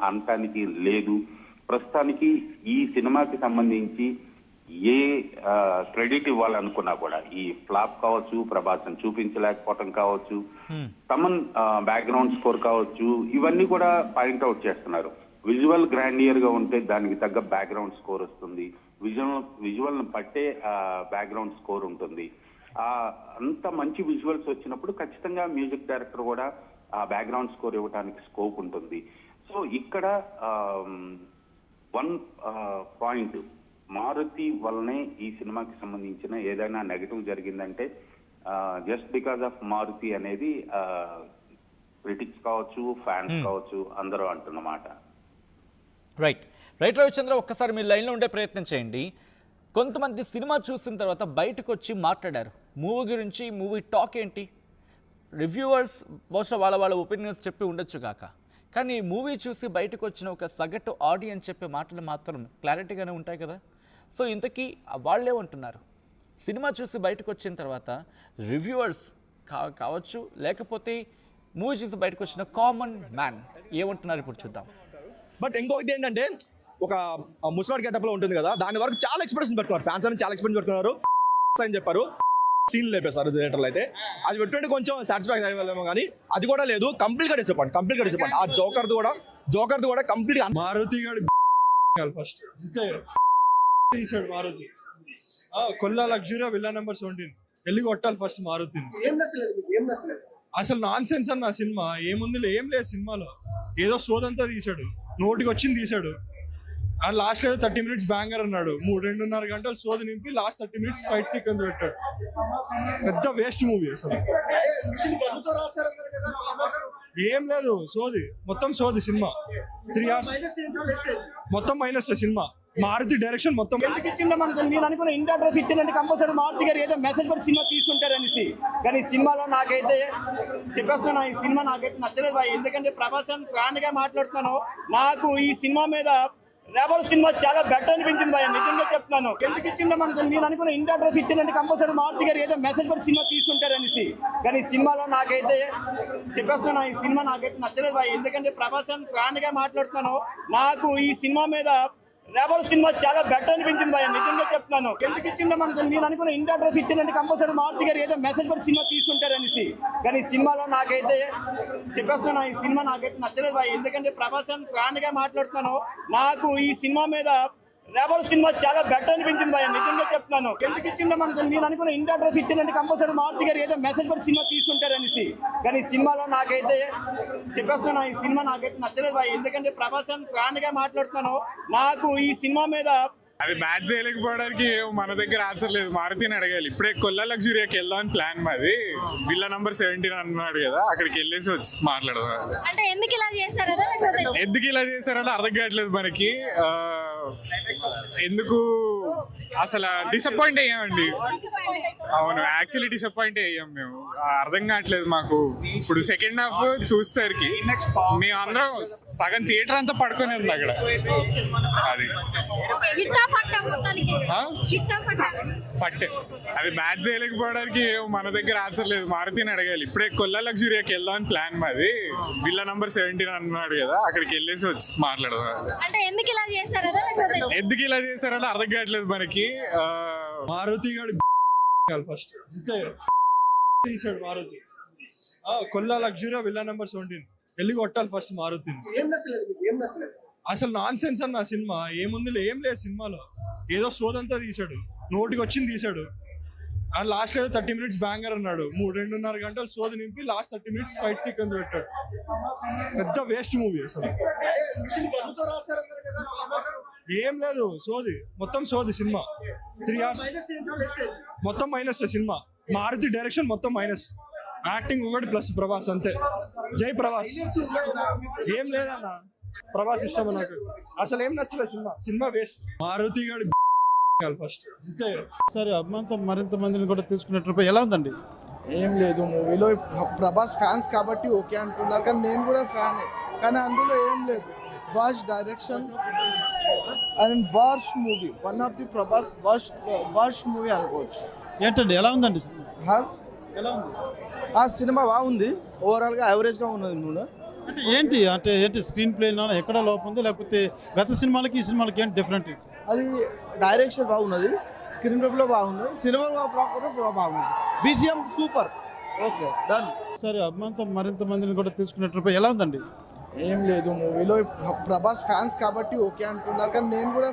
అనటానికి లేదు. ప్రస్తుతానికి ఈ సినిమాకి సంబంధించి ఏ క్రెడిట్ ఇవ్వాలనుకున్నా కూడా ఈ ఫ్లాప్ కావచ్చు, ప్రభాస్ని చూపించలేకపోవటం కావచ్చు, తమన్ బ్యాక్గ్రౌండ్ స్కోర్ కావచ్చు, ఇవన్నీ కూడా పాయింట్అవుట్ చేస్తున్నారు. విజువల్ గ్రాండియర్ గా ఉంటే దానికి తగ్గ బ్యాక్గ్రౌండ్ స్కోర్ వస్తుంది, విజువల్ పట్టే బ్యాక్గ్రౌండ్ స్కోర్ ఉంటుంది. అంత మంచి విజువల్స్ వచ్చినప్పుడు ఖచ్చితంగా మ్యూజిక్ డైరెక్టర్ కూడా ఆ బ్యాక్గ్రౌండ్ స్కోర్ ఇవ్వడానికి స్కోప్ ఉంటుంది. సో ఇక్కడ వన్ పాయింట్, మారుతి వల్లనే ఈ సినిమాకి సంబంధించిన ఏదైనా నెగటివ్ జరిగిందంటే జస్ట్ బికాజ్ ఆఫ్ మారుతి అనేది క్రిటిక్స్ కావచ్చు, ఫ్యాన్స్ కావచ్చు, అందరూ అంటున్నమాట. రైట్ రవిచంద్ర, ఒక్కసారి మీరు లైన్లో ఉండే ప్రయత్నం చేయండి. కొంతమంది సినిమా చూసిన తర్వాత బయటకు వచ్చి మాట్లాడారు మూవీ గురించి, మూవీ టాక్ ఏంటి, రివ్యూవర్స్ బహుశా వాళ్ళ ఒపీనియన్స్ చెప్పి ఉండొచ్చు కాక, కానీ మూవీ చూసి బయటకు వచ్చిన ఒక సగటు ఆడియన్స్ చెప్పే మాటలు మాత్రం క్లారిటీగానే ఉంటాయి కదా. సో ఇంతకీ వాళ్ళేమంటున్నారు, సినిమా చూసి బయటకు వచ్చిన తర్వాత రివ్యూవర్స్ కావచ్చు, లేకపోతే మూవీ చూసి బయటకు వచ్చిన కామన్ మ్యాన్ ఏమంటున్నారు ఇప్పుడు చూద్దాం. బట్ ఇంకొకటి ఏంటంటే, ఒక ముస్లాడ్ గెటప్లో ఉంటుంది కదా, దాని వరకు చాలా ఎక్స్పెక్టేషన్ పెట్టుకున్నారు ఫ్యాన్స్ అని, చాలా ఎక్స్పెక్ట్ పెట్టుకున్నారు అని చెప్పారు. సీన్ లేపేశారు థియేటర్లో. అయితే అది పెట్టుకుంటే కొంచెం సాటిస్ఫాక్షన్ అయ్యేమో, కానీ అది కూడా లేదు. కంప్లీట్గా డిసప్పాయింట్. ఆ జోకర్ది కూడా కంప్లీట్గా మారుతి ఫస్ట్ తీసాడు. మారుతి కొల్లా లగ్జరీ విల్లా నెంబర్ 17 వెళ్ళి కొట్టాలి ఫస్ట్ మారుతి. అసలు నాన్ సెన్స్ అన్న సినిమా. ఏముంది, ఏం లేదు సినిమాలో. ఏదో సోదంతా తీసాడు, నోటికి వచ్చింది తీసాడు. అండ్ లాస్ట్ ఏదో 30 minutes బ్యాంగర్ అన్నాడు. 2.5 గంటలు సోది నింపి లాస్ట్ 30 minutes ఫైట్ సీక్వెన్స్ పెట్టాడు. పెద్ద వేస్ట్ మూవీ అసలు. ఏం లేదు, సోది, మొత్తం సోది సినిమా. 3 hours మొత్తం మైనస్ సినిమా. మారుతి డైరెక్షన్ మొత్తం ఎందుకు ఇచ్చిందో మనకు నేను అనుకున్న ఇండియా అడ్రస్ ఇచ్చిందంటే కంపల్సరీ మారుతి గారు ఏదో మెసేజ్ పడి సినిమా తీసుకుంటారు అనేసి. కానీ ఈ సినిమాలో నాకైతే చెప్పేస్తున్నాను, ఈ సినిమా నాకైతే నచ్చలేదు బాయ్. ఎందుకంటే ప్రభాస్ ఫ్యాన్ గా మాట్లాడుతున్నాను, నాకు ఈ సినిమా మీద రెబల్ సినిమా చాలా బెటర్ అనిపించింది బాయ్, నిజంగా చెప్తున్నాను. ఎందుకు ఇచ్చిందో మనకు నేను అనుకున్న ఇండియా అడ్రస్ ఇచ్చిందంటే కంపల్సరీ మారుతి గారు ఏదో మెసేజ్ పడి సినిమా తీసుకుంటారు అనేసి. కానీ ఈ సినిమాలో నాకైతే చెప్పేస్తున్నాను, ఈ సినిమా నాకైతే నచ్చలేదు బాయ్. ఎందుకంటే ప్రభాస్ ఫ్యాన్ గా మాట్లాడుతున్నాను, నాకు ఈ సినిమా మీద రెబల్ సినిమా చాలా బెటర్ అనిపించింది బాయ్, నిజంగా చెప్తున్నాను. ఎందుకు ఇచ్చిందో మనకు నేను అనుకున్న ఇండియా అడ్రస్ ఇచ్చిందంటే కంపల్సరీ మారుతి గారు ఏదో మెసేజ్ పడి సినిమా తీసుకుంటారు అనేసి. కానీ ఈ సినిమాలో నాకైతే చెప్పేస్తున్నాను, ఈ సినిమా నాకైతే నచ్చలేదు బాయ్. ఎందుకంటే ప్రభాస్ ఫ్యాన్ గా మాట్లాడుతున్నాను, నాకు ఈ సినిమా మీద రెబల్ సినిమా చాలా బెటర్ అనిపించింది బాయ్, నిజంగా చెప్తున్నాను. ఎందుకు ఇచ్చిందో మనకు నేను అనుకున్న ఇండియా అడ్రస్ ఇచ్చిందంటే కంపల్సరీ మారుతి గారు ఏదో మెసేజ్ పడి సినిమా తీసుకుంటారు అనేసి. కానీ ఈ సినిమాలో నాకైతే చెప్పేస్తున్నాను, ఈ సినిమా నాకైతే నచ్చలేదు బాయ్. ఎందుకంటే ప్రభాస్ ఫ్యాన్ గా మాట్లాడుతున్నాను, నాకు ఈ సినిమా మీద అది మ్యాచ్ చేయలేకపోవడానికి మన దగ్గర ఆన్సర్ లేదు. మారుతిని అడగాలి. ఇప్పుడే కొల్లా లగ్జరీకి వెళ్దామని ప్లాన్ మాది. విల్లా నంబర్ 17 అన్నాడు కదా, అక్కడికి వెళ్ళేసి వచ్చి మాట్లాడదాం. అంటే ఎందుకు ఇలా చేశారంటే అర్థం కావట్లేదు మనకి. ఎందుకు అసలు డిసప్పాయింట్ అయ్యామండి. అవును, యాక్చువల్లీ డిసప్పాయింట్ అయ్యాం మేము. అర్థం కావట్లేదు మాకు. ఇప్పుడు సెకండ్ హాఫ్ చూసేసరికి మేము అందరం సగం థియేటర్ అంతా పడుకొని ఉంది అక్కడ. అది ఫట్ అది మ్యాచ్ చేయలేకపోవడానికి మన దగ్గర ఆన్సర్ లేదు. మారుతిని అడగాలి. ఇప్పుడే కొల్లా లగ్జరీకి వెళ్దామని ప్లాన్ మాది. విల్లా నంబర్ 17 అన్నాడు కదా, అక్కడికి వెళ్ళేసి వచ్చి మాట్లాడదాం. అంటే ఎందుకు ఇలా చేశారంటే అర్థం కావట్లేదు మనకి. మారుతి ఫస్ట్ తీసాడు. మారుతి కొల్లా లగ్జరీ విల్లా నెంబర్ 17 వెళ్ళి కొట్టాలి ఫస్ట్ మారుతిని. అసలు నాన్ సెన్స్ అన్న సినిమా. ఏముంది, ఏం లేదు సినిమాలో. ఏదో సోదంతా తీసాడు, నోటికి వచ్చింది తీసాడు. అండ్ లాస్ట్ ఏదో 30 minutes బ్యాంగర్ అన్నాడు. 2.5 గంటలు సోది నింపి లాస్ట్ 30 minutes ఫైట్ సీక్వెన్స్ పెట్టాడు. పెద్ద వేస్ట్ మూవీ అసలు. ఏం లేదు, సోది, మొత్తం సోది సినిమా. 3 hours మొత్తం మైనస్ సినిమా. మారుతి డైరెక్షన్ మొత్తం మైనస్. యాక్టింగ్ ఒకటి ప్లస్ ప్రభాస్, అంతే. జై ప్రభాస్. ఏం లేదన్న, ప్రభాస్ ఇష్టం నాకు. అసలు ఏం నచ్చలేదు సినిమా వేస్ట్. మారుతి ఫస్ట్ సరే, అభిమానంతో మరింత మందిని కూడా తీసుకున్నట్టు ఎలా ఉందండి? ఏం లేదు, మూవీలో ప్రభాస్ ఫ్యాన్స్ కాబట్టి ఓకే అంటున్నారు, కానీ నేను కూడా ఫ్యానే. కానీ అందులో ఏం లేదు. Worst direction and worst movie. One of the Prabhas worst movie అనుకోవచ్చు. ఏంటండి, ఎలా ఉందండి సినిమా? ఎలా ఉంది? ఆ సినిమా బాగుంది, ఓవరాల్గా యావరేజ్గా ఉన్నది మూడు. అంటే ఏంటి స్క్రీన్ ప్లే ఎక్కడ లోపం ఉంది, లేకపోతే గత సినిమాలకి ఈ సినిమాలకి ఏంటి డిఫరెంట్? అది డైరెక్షన్ బాగున్నది, స్క్రీన్ ప్లేలో బాగుంది, సినిమా కూడా బాగుంది, బీజిఎం సూపర్. Okay done. సరే అభిమానంతో మరింత మందిని కూడా తీసుకున్నట్టు ఎలా ఉందండి? ఏం లేదు మూవీలో ప్రభాస్ ఫ్యాన్స్ కాబట్టి ఓకే అంటున్నారు, కానీ నేను కూడా